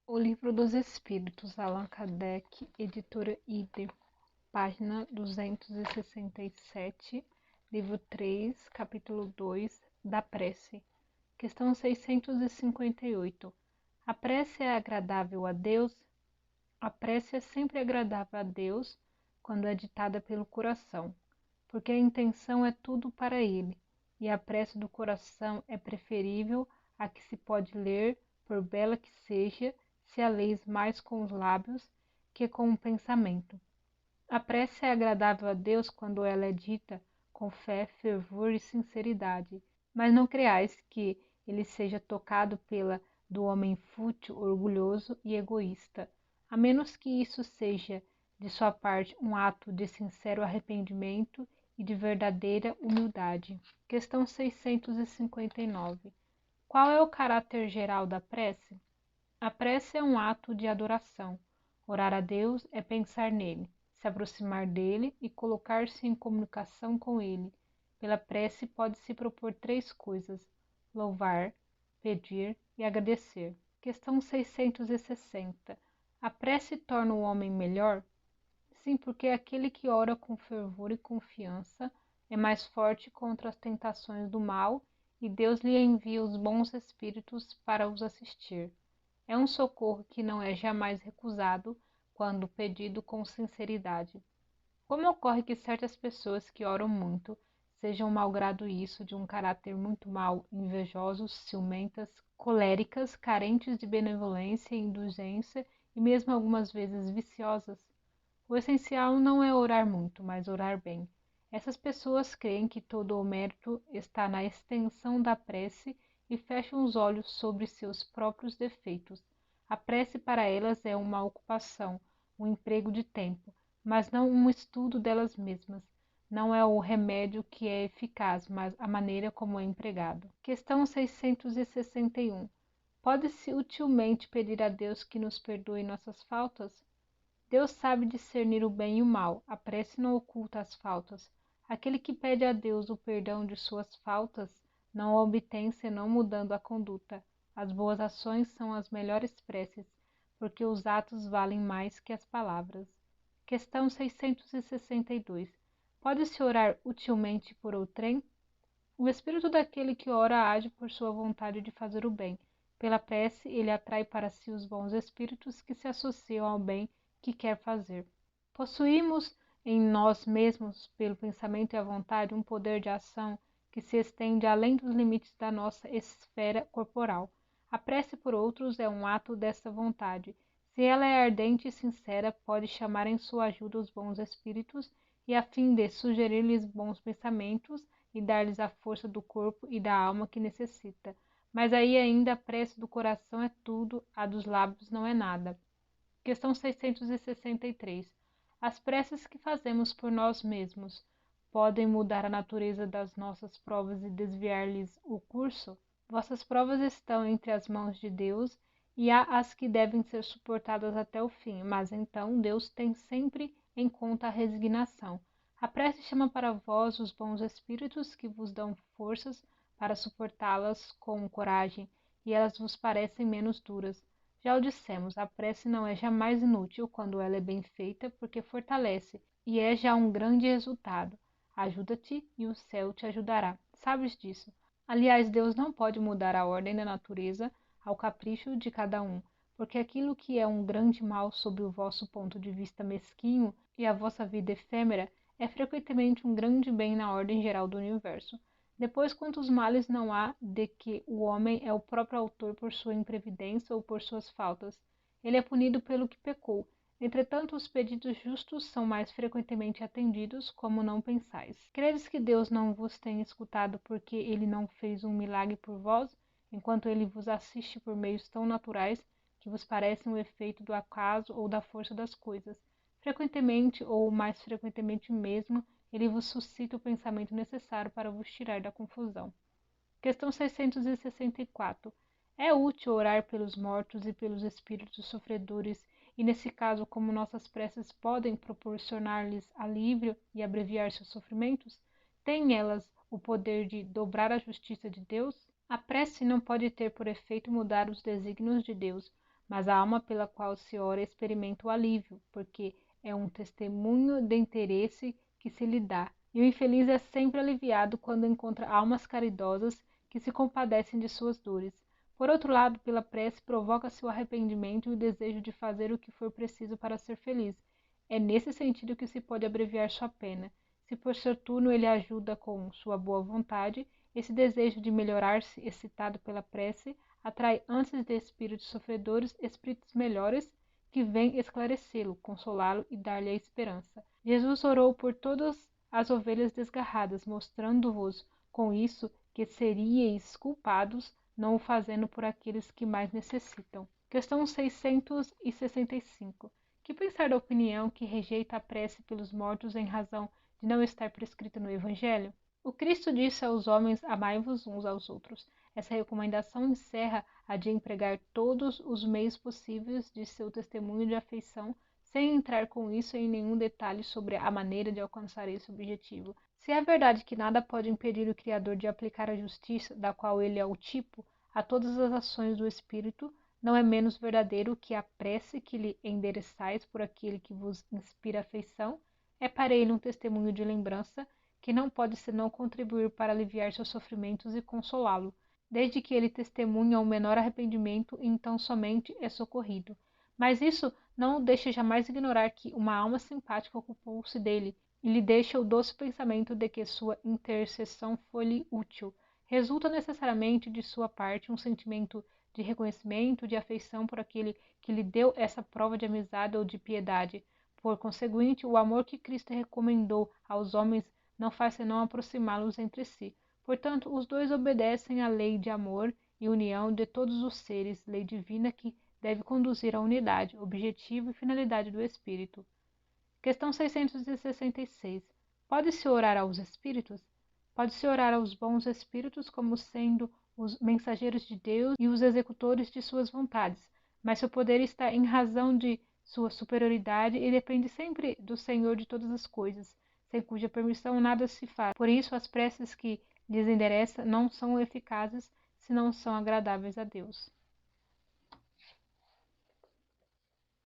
O Livro dos Espíritos, Allan Kardec, editora Idem, página 267, livro 3, capítulo 2, da prece. Questão 658. A prece é agradável a Deus? A prece é sempre agradável a Deus quando é ditada pelo coração, porque a intenção é tudo para Ele, e a prece do coração é preferível à que se pode ler, por bela que seja, se a leis mais com os lábios que com o pensamento. A prece é agradável a Deus quando ela é dita com fé, fervor e sinceridade, mas não creais que ele seja tocado pela do homem fútil, orgulhoso e egoísta, a menos que isso seja de sua parte um ato de sincero arrependimento e de verdadeira humildade. Questão 659. Qual é o caráter geral da prece? A prece é um ato de adoração. Orar a Deus é pensar nele, se aproximar dele e colocar-se em comunicação com ele. Pela prece pode-se propor três coisas: louvar, pedir e agradecer. Questão 660. A prece torna o homem melhor? Sim, porque aquele que ora com fervor e confiança é mais forte contra as tentações do mal e Deus lhe envia os bons espíritos para os assistir. É um socorro que não é jamais recusado quando pedido com sinceridade. Como ocorre que certas pessoas que oram muito sejam malgrado isso de um caráter muito mau, invejosos, ciumentas, coléricas, carentes de benevolência e indulgência e mesmo algumas vezes viciosas? O essencial não é orar muito, mas orar bem. Essas pessoas creem que todo o mérito está na extensão da prece e fecham os olhos sobre seus próprios defeitos. A prece para elas é uma ocupação, um emprego de tempo, mas não um estudo delas mesmas. Não é o remédio que é eficaz, mas a maneira como é empregado. Questão 661. Pode-se utilmente pedir a Deus que nos perdoe nossas faltas? Deus sabe discernir o bem e o mal, a prece não oculta as faltas. Aquele que pede a Deus o perdão de suas faltas não o obtém senão mudando a conduta. As boas ações são as melhores preces, porque os atos valem mais que as palavras. Questão 662. Pode-se orar utilmente por outrem? O espírito daquele que ora age por sua vontade de fazer o bem. Pela prece, ele atrai para si os bons espíritos que se associam ao bem que quer fazer. Possuímos em nós mesmos, pelo pensamento e a vontade, um poder de ação que se estende além dos limites da nossa esfera corporal. A prece por outros é um ato dessa vontade. Se ela é ardente e sincera, pode chamar em sua ajuda os bons espíritos e, a fim de sugerir-lhes bons pensamentos e dar-lhes a força do corpo e da alma que necessita. Mas aí ainda a prece do coração é tudo, a dos lábios não é nada. Questão 663. As preces que fazemos por nós mesmos podem mudar a natureza das nossas provas e desviar-lhes o curso? Vossas provas estão entre as mãos de Deus e há as que devem ser suportadas até o fim, mas então Deus tem sempre em conta a resignação. A prece chama para vós os bons espíritos que vos dão forças para suportá-las com coragem, e elas vos parecem menos duras. Já o dissemos, a prece não é jamais inútil quando ela é bem feita, porque fortalece, e é já um grande resultado. Ajuda-te e o céu te ajudará. Sabes disso? Aliás, Deus não pode mudar a ordem da natureza ao capricho de cada um, porque aquilo que é um grande mal sob o vosso ponto de vista mesquinho e a vossa vida efêmera é frequentemente um grande bem na ordem geral do universo. Depois, quantos males não há de que o homem é o próprio autor por sua imprevidência ou por suas faltas? Ele é punido pelo que pecou. Entretanto, os pedidos justos são mais frequentemente atendidos, como não pensais. Credes que Deus não vos tem escutado porque ele não fez um milagre por vós, enquanto ele vos assiste por meios tão naturais que vos parecem o efeito do acaso ou da força das coisas? Frequentemente, ou mais frequentemente mesmo, ele vos suscita o pensamento necessário para vos tirar da confusão. Questão 664. É útil orar pelos mortos e pelos espíritos sofredores, e nesse caso, como nossas preces podem proporcionar-lhes alívio e abreviar seus sofrimentos, têm elas o poder de dobrar a justiça de Deus? A prece não pode ter por efeito mudar os desígnios de Deus, mas a alma pela qual se ora experimenta o alívio, porque é um testemunho de interesse que se lhe dá. E o infeliz é sempre aliviado quando encontra almas caridosas que se compadecem de suas dores. Por outro lado, pela prece provoca-se o arrependimento e o desejo de fazer o que for preciso para ser feliz. É nesse sentido que se pode abreviar sua pena. Se por seu turno ele ajuda com sua boa vontade, esse desejo de melhorar-se, excitado pela prece, atrai antes de espíritos sofredores, espíritos melhores, que vêm esclarecê-lo, consolá-lo e dar-lhe a esperança. Jesus orou por todas as ovelhas desgarradas, mostrando-vos com isso que seríeis culpados, não o fazendo por aqueles que mais necessitam. Questão 665. Que pensar da opinião que rejeita a prece pelos mortos em razão de não estar prescrita no Evangelho? O Cristo disse aos homens: amai-vos uns aos outros. Essa recomendação encerra a de empregar todos os meios possíveis de seu testemunho de afeição, sem entrar com isso em nenhum detalhe sobre a maneira de alcançar esse objetivo. Se é verdade que nada pode impedir o Criador de aplicar a justiça, da qual ele é o tipo, a todas as ações do Espírito, não é menos verdadeiro que a prece que lhe endereçais por aquele que vos inspira afeição é para ele um testemunho de lembrança que não pode senão contribuir para aliviar seus sofrimentos e consolá-lo, desde que ele testemunha o menor arrependimento e então somente é socorrido. Mas isso não o deixa jamais ignorar que uma alma simpática ocupou-se dele, e lhe deixa o doce pensamento de que sua intercessão foi-lhe útil. Resulta necessariamente de sua parte um sentimento de reconhecimento, de afeição por aquele que lhe deu essa prova de amizade ou de piedade. Por conseguinte, o amor que Cristo recomendou aos homens não faz senão aproximá-los entre si. Portanto, os dois obedecem à lei de amor e união de todos os seres, lei divina que deve conduzir à unidade, objetivo e finalidade do espírito. Questão 666. Pode-se orar aos espíritos? Pode-se orar aos bons espíritos como sendo os mensageiros de Deus e os executores de suas vontades, mas seu poder está em razão de sua superioridade e depende sempre do Senhor de todas as coisas, sem cuja permissão nada se faz. Por isso, as preces que lhes endereça não são eficazes se não são agradáveis a Deus.